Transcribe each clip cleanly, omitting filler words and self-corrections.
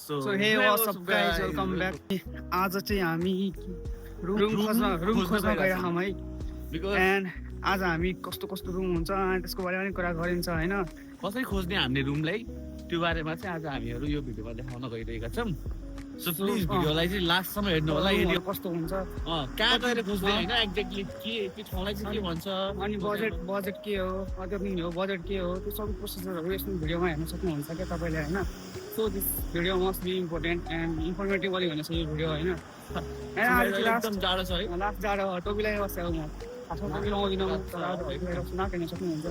So hey, what's up guys? Welcome back. आज चाहिँ हामी रुम खोज्न गइरहेछौँ है। एन्ड आज हामी कस्तो कस्तो रुम हुन्छ त्यसको बारेमा पनि कुरा गरिन्छ हैन। कसरी खोज्ने हामीले रुमलाई त्यो बारेमा चाहिँ आज हामीहरू यो भिडियोमा देखाउन गइरहेका छौँ। सो प्लिज भिडियोलाई चाहिँ लास्टसम्म हेर्नु होला। यदि कस्तो हुन्छ कहाँ गएर खोज्ने हैन, एक्ज्याक्टली के त्यो ठाउँलाई चाहिँ के भन्छ, अनि बजेट के हो, कति हो बजेट के हो, त्यो सबै प्रोसेसरहरू यसमा भिडियोमा हेर्न सक्नुहुन्छ क्या तपाईले हैन। So this video must be important and informative वाली हुनेछ यो भिडियो हैन। एकदम जाडो छ है, लास्ट जाडो टोपी लगाएर बसेको म आफ्नो टोपी लगाउँदिनँ नाक हेर्न सक्नुहुन्छ।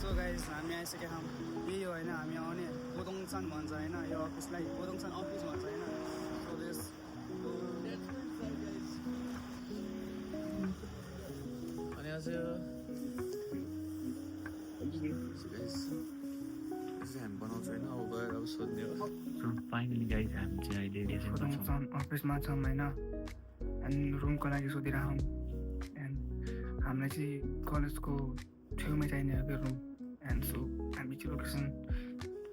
सो गाइस हामी आइसकेका छौँ। यही हो हैन हामी आउने बोदोङसान भन्छ हैन, यो अफिसलाई बोदोङसान अफिस भन्छ हैन। So this 안녕하세요. हामी बनाउँछ होइन, अब गएर अब सोध्ने हो। फाइनली गाइस हामी चाहिँ अहिले बोदोङसान अफिसमा छौँ हैन। अनि रुमको लागि सोधिरहेछौँ। एन्ड हामीलाई चाहिँ कलेजको छेउमै चाहिने हो रुम। एन्ड सो हामी चाहिँ लोकेसन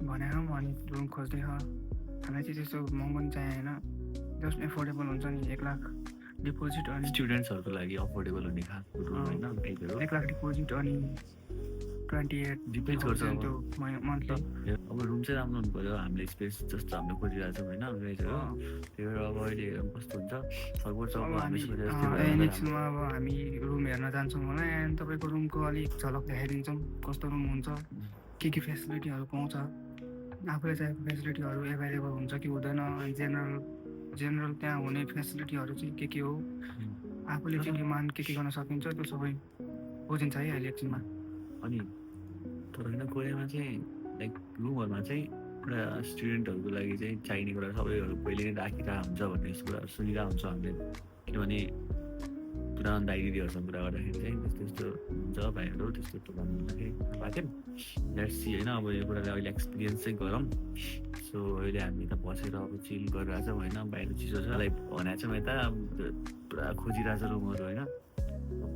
भनेर अनि रुम खोज्दै छ। हामीलाई चाहिँ त्यस्तो महँगो नि चाहियो होइन, जस्ट एफोर्डेबल हुन्छ नि। 1 लाख डिपोजिट अनि स्टुडेन्ट्सहरूको लागि अफोर्डेबल हुने खालको रुम होइन, 1 लाख डिपोजिट अनि 28 डिपेन्ड गर्छ मन्थली। अब रुम चाहिँ राम्रो हुनु पऱ्यो। हामीले स्पेस जस्तो हामीले खोजिरहेको छौँ होइन गाइजहरू। त्यही भएर अब अहिले कस्तो हुन्छ सर्भर चाहिँ नेक्स्टमा अब हामी रुम हेर्न जान्छौँ होला। एन्ड तपाईँको रुमको अलिक झलक देखाइदिन्छौँ कस्तो रुम हुन्छ, के फेसिलिटीहरू पाउँछ, आफूले चाहेको फेसिलिटीहरू एभाइलेबल हुन्छ कि हुँदैन, जेनरल त्यहाँ हुने फेसिलिटीहरू चाहिँ के हो, आफूले के डिमान्ड के गर्न सकिन्छ त्यो सबै बुझिन्छ है अहिले एकछिनमा। अनि तर होइन कोरियामा चाहिँ लाइक रुमहरूमा चाहिँ पुरा स्टुडेन्टहरूको लागि चाहिँ चाहिने कुरा सबैहरू पहिले नै राखिरहेको हुन्छ भन्ने कुराहरू सुनिरहेको हुन्छ हामीले। किनभने पुरानो दाइ दिदीहरूसँग कुरा गर्दाखेरि चाहिँ त्यस्तो त्यस्तो हुन्छ भाइहरू त्यस्तो भन्दाखेरि भएको लेट्स सी होइन। अब यो कुरालाई अहिले एक्सपिरियन्स चाहिँ गरौँ। सो अहिले हामी त बसेर अब चिल गरिरहेको छौँ होइन, बाहिर चिसो छ लाइक भनेको छौँ यता पुरा खोजिरहेको छ रुमहरू होइन।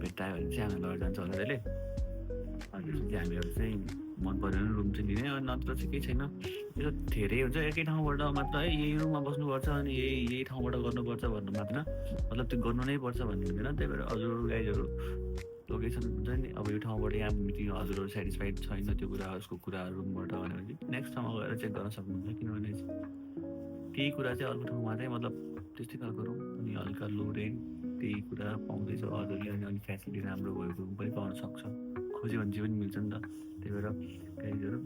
भेट्टायो भने चाहिँ हामी लगेर जान्छ होला त्यसले। अनि हामीहरू चाहिँ मन परेन रुम चाहिँ लिने, नत्र चाहिँ केही छैन। त्यो धेरै हुन्छ एकै ठाउँबाट मात्र है यही रुममा बस्नुपर्छ अनि यही ठाउँबाट गर्नुपर्छ भन्नु मात्र, मतलब त्यो गर्नु नै पर्छ भन्ने हुँदैन। त्यही भएर हजुर गाइजहरू लोकेसन हुन्छ नि, अब यो ठाउँबाट यहाँ मिटिङ हजुरहरू सेटिस्फाइड छैन त्यो कुरा उसको कुराहरू रुमबाट भनेपछि नेक्स्ट ठाउँमा गएर चेक गर्न सक्नुहुन्छ। किनभने केही कुरा चाहिँ अर्को ठाउँमा चाहिँ मतलब त्यस्तै खालको रुम अनि हल्का लो रेन्ट त्यही कुरा पाउँदैछ हजुरले। अनि अलिक फेसिलिटी राम्रो भएको रुम पनि पाउन सक्छ, खोज्यो भने चाहिँ पनि मिल्छ नि त। त्यही भएर गाइजहरू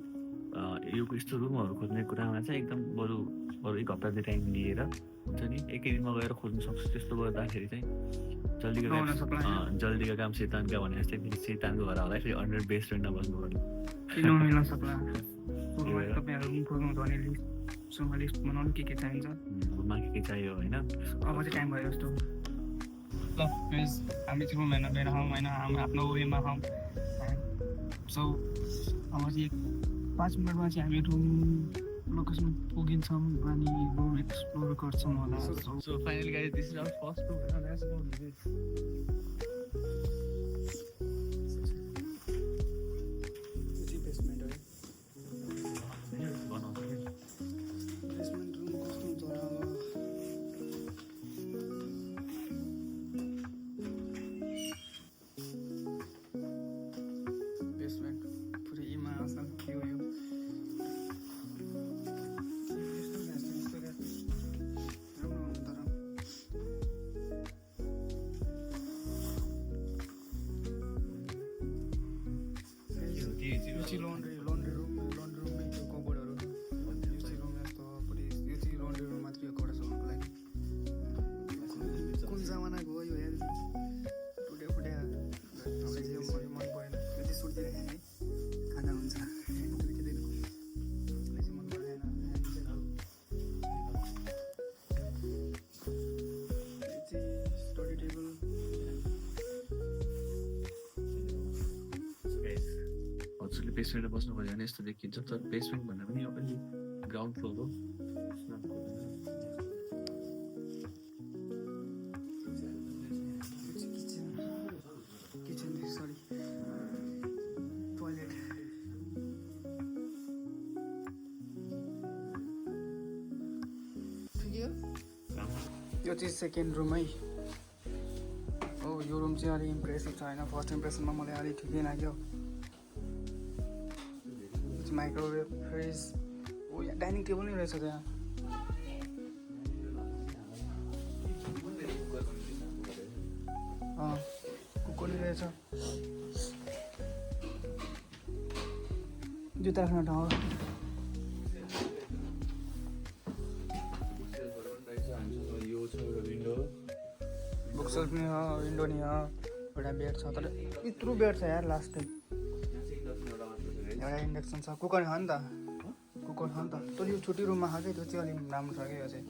यो यस्तो रुमहरू खोज्ने कुरामा चाहिँ एकदम बरु 1 हप्ता चाहिँ टाइम लिएर हुन्छ नि, एकै दिनमा गएर खोज्नु सक्छ। त्यस्तो गर्दाखेरि चाहिँ जल्दीको काम शैतानका भने जस्तै फेरि शैतानको घर होला फेरि 100 बेस्ट रेन्टमा बस्नु पर्ने मिल्न सक्ला। तपाईँहरू रुम खोज्नु भने लिस्ट बनाउनु के चाहिन्छ, रुममा के चाहियो होइन। अब चाहिँ टाइम भयो जस्तो। ल प्लिज हामी चाहिँ रुम हेर्न गइरहेछौँ होइन, हामी आफ्नो वेमा छौँ। सो अब चाहिँ 5 मिनटमा चाहिँ हामी रुम लोकेसन पुगिन्छौँ अनि रुम एक्सप्लोर गर्छौँ होला। So finally guys this is our first room. Let's go this laundry रुममै त्यो कबोर्डहरू यो चाहिँ रुम यस्तो पुरै यो चाहिँ लान्ड्री रुम मात्रै हो कपडा सुकाउनुको लागि। कुन जमाना गयो यो हेर टुटे फुटे तपाईँलाई चाहिँ मन परेन यो चाहिँ सुत्दिरहेँ है खाना हुन्छ तुर्किँदैन मलाई चाहिँ मन परेन। यो चाहिँ स्टडी टेबल हजुरले बेसमेन्टमा बस्नुभयो भने यस्तो देखिन्छ, तर बेसमेन्ट भन्दा पनि यो अलि ग्राउन्ड फ्लोर हो। किचन सरी टोइलेट यो चाहिँ सेकेन्ड रुम है हो यो रुम चाहिँ अलिक इम्प्रेसिभ छ होइन फर्स्ट इम्प्रेसनमा मलाई अलिक ठिकै लाग्यो माइक्रोवेभ फ्रिज ओ यहाँ डाइनिङ टेबल नै रहेछ त्यहाँ कुकुर नै रहेछ जुत्ता राख्ने ठाउँ बुक्सेल्फ नि विन्डो नि एउटा बेड छ तर यत्रो बेड छ यार लास्ट टाइम एउटा इन्डक्सन छ कुकर छ नि त कुकर छ नि त तर यो छुट्टी रुममा खाएको त्यो चाहिँ अलिक राम्रो छ क्या यो चाहिँ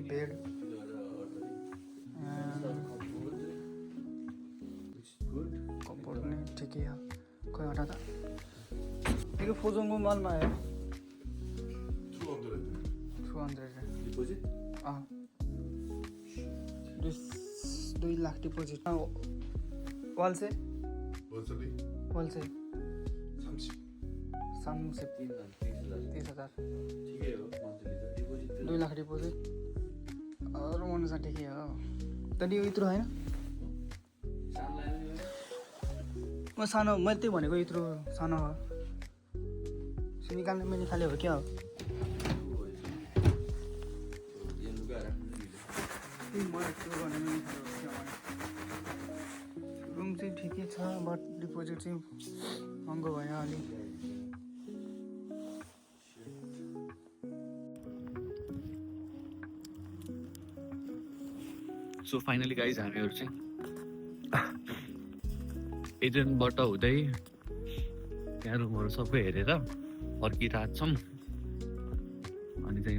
बेड कम्फोर्ट पनि ठिकै छ खोइ हटा त यो फोजोङको मलमा आयो 200 2 लाख डिपोजिट वाल से 30,000 2 लाख डिपोजिट अरू अनुसार ठिकै हो तर यो यत्रो होइन म सानो मैले त्यही भनेको यत्रो सानो हो निकाल्न पनि खाले हो क्या हो रुम चाहिँ ठिकै छ बट डिपोजिट चाहिँ महँगो भयो अलिक सो फाइनली गाइज हामीहरू चाहिँ एजेन्टबाट हुँदै त्यहाँ रुमहरू सबै हेरेर फर्किरहेको छौँ अनि चाहिँ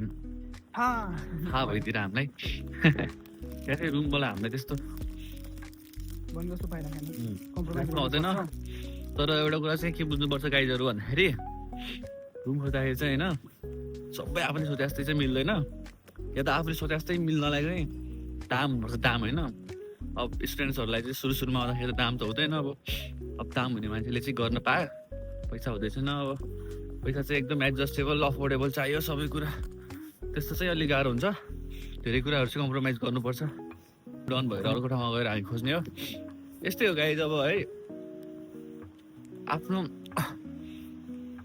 थाहा भइदिएर हामीलाई त्यहाँ चाहिँ रुमबाट हामीलाई त्यस्तो हुँदैन तर एउटा कुरा चाहिँ के बुझ्नुपर्छ गाइजहरू भन्दाखेरि रुम खोज्दाखेरि चाहिँ होइन सबै आफूले सोचे जस्तै चाहिँ मिल्दैन या त आफूले सोचे जस्तै मिल्नलाई चाहिँ दाम हुनुपर्छ दाम होइन अब स्टुडेन्ट्सहरूलाई चाहिँ सुरुमा आउँदाखेरि दाम त हुँदैन अब दाम हुने मान्छेले चाहिँ गर्न पायो पैसा हुँदैछन् अब पैसा चाहिँ एकदम एडजस्टेबल अफोर्डेबल चाहियो सबै कुरा त्यस्तो चाहिँ अलिक गाह्रो हुन्छ धेरै कुराहरू चाहिँ कम्प्रोमाइज गर्नुपर्छ डन भएर अर्को ठाउँमा गएर हामी खोज्ने हो यस्तै हो गाइज अब है आफ्नो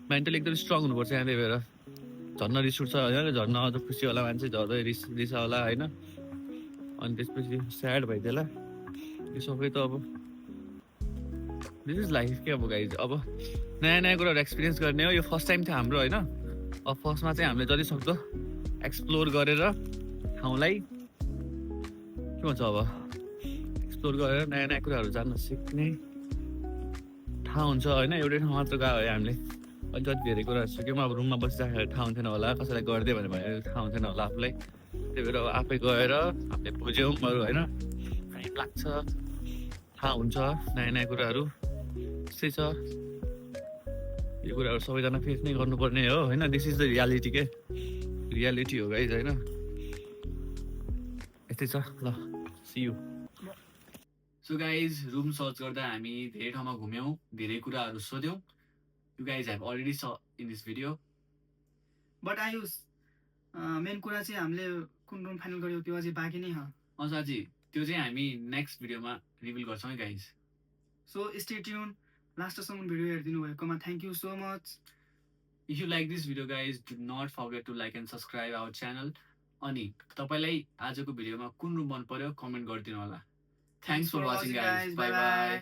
मेन्टली एकदम स्ट्रङ हुनुपर्छ यहाँ त्यही भएर झर्न रिस उठ्छ होइन झर्न अझ खुसी होला मान्छे झर्दै रिसा होला होइन अनि त्यसपछि स्याड भइदिएला यो सबै त अब दिस इज लाइफ के अब गाइज अब नयाँ नयाँ कुराहरू एक्सपिरियन्स गर्ने हो यो फर्स्ट टाइम थियो हाम्रो होइन अब फर्स्टमा चाहिँ हामीले जति सक्दो एक्सप्लोर गरेर ठाउँलाई के भन्छ अब एक्सप्लोर गरेर नयाँ नयाँ कुराहरू जान्न सिक्ने थाहा हुन्छ होइन एउटै ठाउँ मात्र गयो है हामीले अनि जति धेरै कुराहरू सिक्यौँ अब रुममा बसिराखेर थाहा हुन्थेन होला कसैलाई गरिदियो भने थाहा हुन्थेन होला आफूलाई त्यही भएर आफै गएर हामीले बुझ्यौँ अरू होइन टाइम लाग्छ थाहा हुन्छ नयाँ नयाँ कुराहरू त्यस्तै छ यो कुराहरू सबैजना फेस नै गर्नुपर्ने हो होइन दिस इज द रियालिटी के रियालिटी हो गाइज होइन यस्तै छ ल see you so guys room search गर्दा हामी धेरै ठाउँमा घुम्यौँ धेरै कुराहरू सोध्यौँ you guys have already seen in this video but Ayush main कुरा चाहिँ हामीले कुन रुम फाइनल गर्यो त्यो अझै बाँकी नै छ साँच्ची त्यो चाहिँ हामी नेक्स्ट भिडियोमा रिभिल गर्छौँ है गाइज सो स्टे ट्युन लास्टसम्म भिडियो हेरिदिनु भएकोमा thank you so much if you like this video guys do not forget to like and subscribe our channel अनि तपाईँलाई आजको भिडियोमा कुन रुम मन पर्यो कमेन्ट गरिदिनु होला thanks for watching guys bye by